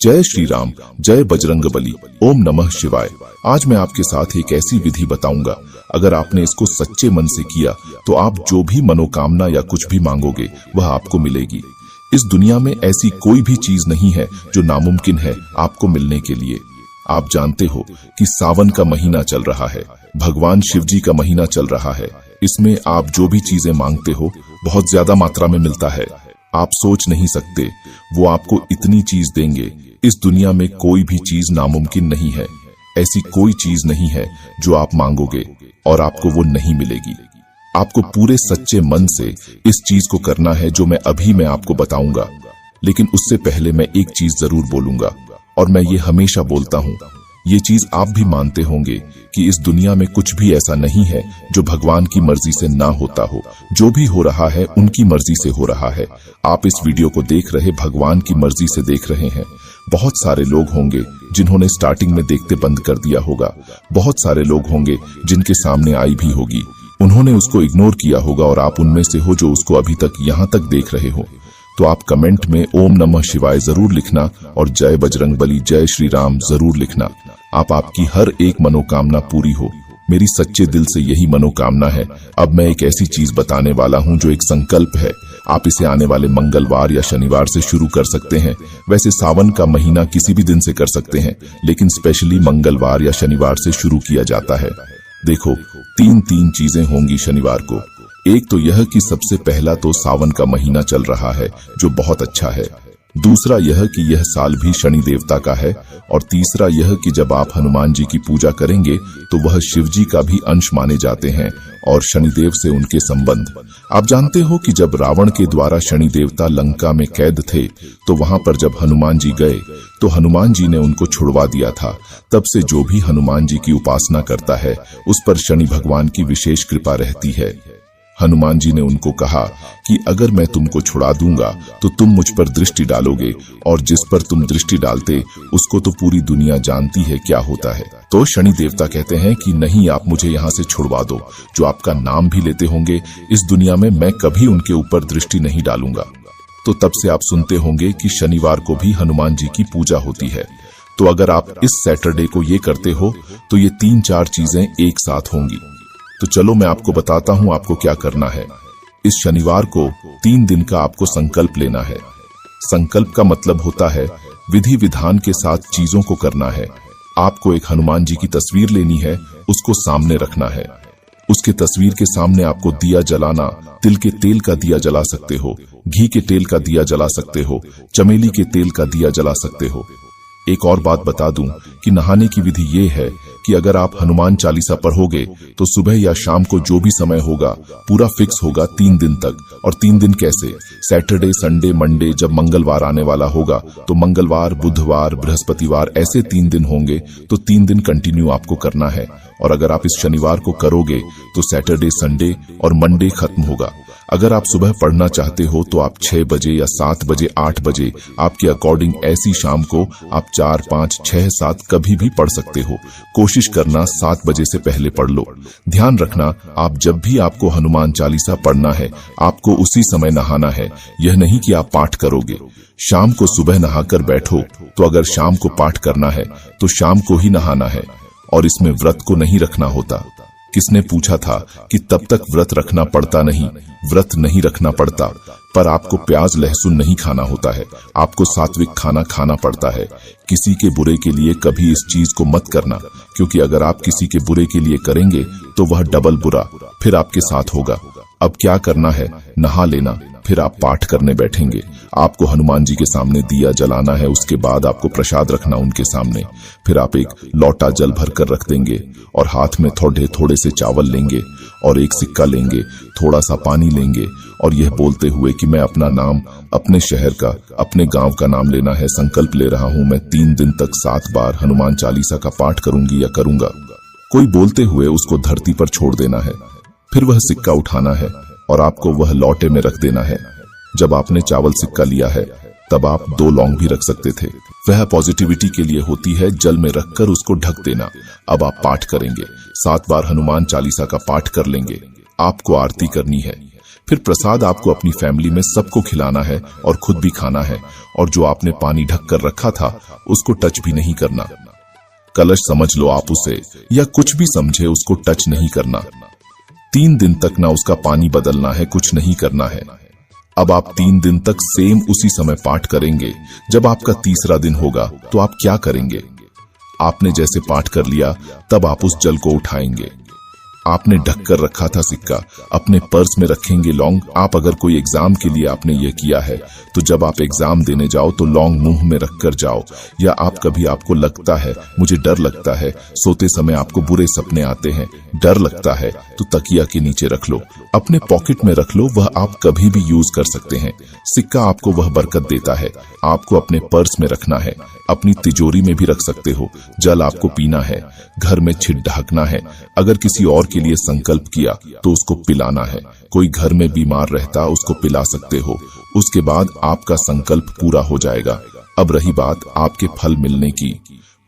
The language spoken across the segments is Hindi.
जय श्री राम, जय बजरंगबली, ओम नमः शिवाय। आज मैं आपके साथ एक ऐसी विधि बताऊंगा, अगर आपने इसको सच्चे मन से किया तो आप जो भी मनोकामना या कुछ भी मांगोगे वह आपको मिलेगी। इस दुनिया में ऐसी कोई भी चीज नहीं है जो नामुमकिन है आपको मिलने के लिए। आप जानते हो कि सावन का महीना चल रहा है, भगवान शिव जी का महीना चल रहा है। इसमें आप जो भी चीजें मांगते हो बहुत ज्यादा मात्रा में मिलता है। आप सोच नहीं सकते, वो आपको इतनी चीज देंगे। इस दुनिया में कोई भी चीज नामुमकिन नहीं है। ऐसी कोई चीज नहीं है जो आप मांगोगे और आपको वो नहीं मिलेगी। आपको पूरे सच्चे मन से इस चीज को करना है जो मैं अभी आपको बताऊंगा। लेकिन उससे पहले मैं एक चीज जरूर बोलूंगा, और मैं ये हमेशा बोलता हूँ। ये चीज आप भी मानते होंगे कि इस दुनिया में कुछ भी ऐसा नहीं है जो भगवान की मर्जी से ना होता हो। जो भी हो रहा है उनकी मर्जी से हो रहा है। आप इस वीडियो को देख रहे भगवान की मर्जी से देख रहे हैं। बहुत सारे लोग होंगे जिन्होंने स्टार्टिंग में देखते बंद कर दिया होगा। बहुत सारे लोग होंगे जिनके सामने आई भी होगी, उन्होंने उसको इग्नोर किया होगा, और आप उनमें से हो जो उसको अभी तक यहाँ तक देख रहे हो। तो आप कमेंट में ओम नमः शिवाय जरूर लिखना और जय बजरंगबली, जय श्री राम जरूर लिखना। आपकी हर एक मनोकामना पूरी हो। मेरी सच्चे दिल से यही मनोकामना है। अब मैं एक ऐसी चीज बताने वाला हूं जो एक संकल्प है। आप इसे आने वाले मंगलवार या शनिवार से शुरू कर सकते हैं। वैसे सावन का महीना किसी भी दिन से कर सकते हैं, लेकिन स्पेशली मंगलवार या शनिवार से शुरू किया जाता है। देखो, तीन चीजें होंगी शनिवार को। एक तो यह कि सबसे पहला तो सावन का महीना चल रहा है जो बहुत अच्छा है। दूसरा यह कि यह साल भी शनि देवता का है। और तीसरा यह कि जब आप हनुमान जी की पूजा करेंगे तो वह शिव जी का भी अंश माने जाते हैं और शनिदेव से उनके संबंध। आप जानते हो कि जब रावण के द्वारा शनि देवता लंका में कैद थे तो वहां पर जब हनुमान जी गए तो हनुमान जी ने उनको छुड़वा दिया था। तब से जो भी हनुमान जी की उपासना करता है उस पर शनि भगवान की विशेष कृपा रहती है। हनुमान जी ने उनको कहा कि अगर मैं तुमको छुड़ा दूंगा तो तुम मुझ पर दृष्टि डालोगे, और जिस पर तुम दृष्टि डालते उसको तो पूरी दुनिया जानती है क्या होता है। तो शनि देवता कहते हैं कि नहीं, आप मुझे यहाँ से छुड़वा दो। जो आपका नाम भी लेते होंगे इस दुनिया में मैं कभी उनके ऊपर दृष्टि नहीं डालूंगा। तो तब से आप सुनते होंगे कि शनिवार को भी हनुमान जी की पूजा होती है। तो अगर आप इस सैटरडे को ये करते हो तो ये 3-4 चीजें एक साथ होंगी। तो चलो मैं आपको बताता हूं आपको क्या करना है। इस शनिवार को 3 दिन का आपको संकल्प लेना है। संकल्प का मतलब होता है विधि विधान के साथ चीजों को करना है। आपको एक हनुमान जी की तस्वीर लेनी है, उसको सामने रखना है। उसके तस्वीर के सामने आपको दिया जलाना, तिल के तेल का दिया जला सकते हो, घी के तेल का दिया जला सकते हो, चमेली के तेल का दिया जला सकते हो। एक और बात बता दूं कि नहाने की विधि ये है कि अगर आप हनुमान चालीसा पढ़ोगे तो सुबह या शाम को जो भी समय होगा पूरा फिक्स होगा 3 दिन तक। और 3 दिन कैसे? सैटरडे, संडे, मंडे, जब मंगलवार आने वाला होगा तो मंगलवार, बुधवार, बृहस्पतिवार, ऐसे 3 दिन होंगे। तो 3 दिन कंटिन्यू आपको करना है। और अगर आप इस शनिवार को करोगे तो सैटरडे, संडे और मंडे खत्म होगा। अगर आप सुबह पढ़ना चाहते हो तो आप 6 बजे या 7 बजे, 8 बजे, आपके अकॉर्डिंग ऐसी शाम को आप 4, 5, 6, 7 कभी भी पढ़ सकते हो। कोशिश करना 7 बजे से पहले पढ़ लो। ध्यान रखना, आप जब भी आपको हनुमान चालीसा पढ़ना है आपको उसी समय नहाना है। यह नहीं कि आप पाठ करोगे। शाम को सुबह नहाकर बैठो, तो अगर शाम को पाठ करना है तो शाम को ही नहाना है। और इसमें व्रत को नहीं रखना होता। किसने पूछा था कि तब तक व्रत रखना पड़ता नहीं? व्रत नहीं रखना पड़ता, पर आपको प्याज लहसुन नहीं खाना होता है। आपको सात्विक खाना खाना पड़ता है। किसी के बुरे के लिए कभी इस चीज को मत करना, क्योंकि अगर आप किसी के बुरे के लिए करेंगे तो वह डबल बुरा फिर आपके साथ होगा। अब क्या करना है? नहा लेना, फिर आप पाठ करने बैठेंगे। आपको हनुमान जी के सामने दिया जलाना है, उसके बाद आपको प्रसाद रखना उनके सामने। फिर आप एक लोटा जल भर कर रख देंगे और हाथ में थोड़े से चावल लेंगे और एक सिक्का लेंगे, थोड़ा सा पानी लेंगे, और यह बोलते हुए कि मैं अपना नाम, अपने शहर का, अपने गांव का नाम लेना है। संकल्प ले रहा हूं मैं 3 दिन तक 7 बार हनुमान चालीसा का पाठ करूंगी या करूंगा। कोई बोलते हुए उसको धरती पर छोड़ देना है। फिर वह सिक्का उठाना है और आपको वह लोटे में रख देना है। जब आपने चावल सिक्का लिया है तब आप 2 लौंग भी रख सकते थे। वह पॉजिटिविटी के लिए होती है। जल में रखकर उसको ढक देना। अब आप पाठ करेंगे, 7 बार हनुमान चालीसा का पाठ कर लेंगे। आपको आरती करनी है। फिर प्रसाद आपको अपनी फैमिली में सबको खिलाना है और खुद भी खाना है, और जो आपने पानी ढक कर रखा था उसको टच भी नहीं करना। कलश समझ लो आप उसे, या कुछ भी समझे, उसको टच नहीं करना। 3 दिन तक ना उसका पानी बदलना है, कुछ नहीं करना है। अब आप 3 दिन तक सेम उसी समय पाठ करेंगे। जब आपका तीसरा दिन होगा तो आप क्या करेंगे? आपने जैसे पाठ कर लिया तब आप उस जल को उठाएंगे। आपने ढक कर रखा था सिक्का, अपने पर्स में रखेंगे लौंग। आप अगर कोई एग्जाम के लिए आपने ये किया है तो जब आप एग्जाम देने जाओ तो लौंग मुंह में रखकर जाओ। या आप कभी आपको लगता है मुझे डर लगता है, सोते समय आपको बुरे सपने आते हैं, डर लगता है, तो तकिया के नीचे रख लो, अपने पॉकेट में रख लो, वह आप कभी भी यूज कर सकते हैं। सिक्का आपको वह बरकत देता है। आपको अपने पर्स में रखना है, अपनी तिजोरी में भी रख सकते हो। जल आपको पीना है, घर में छिट ढकना है। अगर किसी और के लिए संकल्प किया तो उसको पिलाना है। कोई घर में बीमार रहता उसको पिला सकते हो। उसके बाद आपका संकल्प पूरा हो जाएगा। अब रही बात आपके फल मिलने की।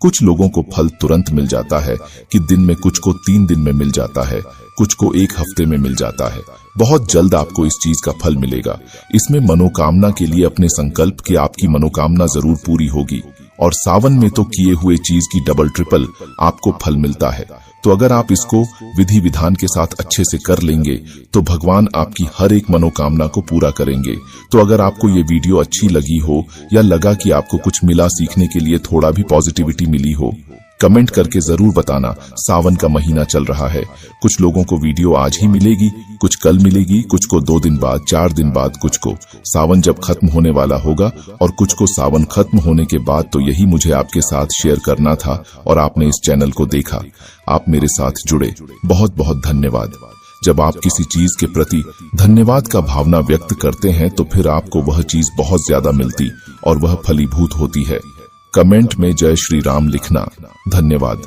कुछ लोगों को फल तुरंत मिल जाता है कि दिन में, कुछ को 3 दिन में मिल जाता है, कुछ को 1 हफ्ते में मिल जाता है। बहुत जल्द आपको इस चीज का फल मिलेगा। इसमें मनोकामना के लिए अपने संकल्प कि आपकी मनोकामना जरूर पूरी होगी। और सावन में तो किए हुए चीज की डबल ट्रिपल आपको फल मिलता है। तो अगर आप इसको विधि विधान के साथ अच्छे से कर लेंगे तो भगवान आपकी हर एक मनोकामना को पूरा करेंगे। तो अगर आपको ये वीडियो अच्छी लगी हो या लगा कि आपको कुछ मिला, सीखने के लिए थोड़ा भी पॉजिटिविटी मिली हो, कमेंट करके जरूर बताना। सावन का महीना चल रहा है, कुछ लोगों को वीडियो आज ही मिलेगी, कुछ कल मिलेगी, कुछ को 2 दिन बाद, 4 दिन बाद, कुछ को सावन जब खत्म होने वाला होगा, और कुछ को सावन खत्म होने के बाद। तो यही मुझे आपके साथ शेयर करना था और आपने इस चैनल को देखा, आप मेरे साथ जुड़े, बहुत बहुत धन्यवाद। जब आप किसी चीज के प्रति धन्यवाद का भावना व्यक्त करते हैं तो फिर आपको वह चीज बहुत ज्यादा मिलती और वह फलीभूत होती है। कमेंट में जय श्री राम लिखना। धन्यवाद।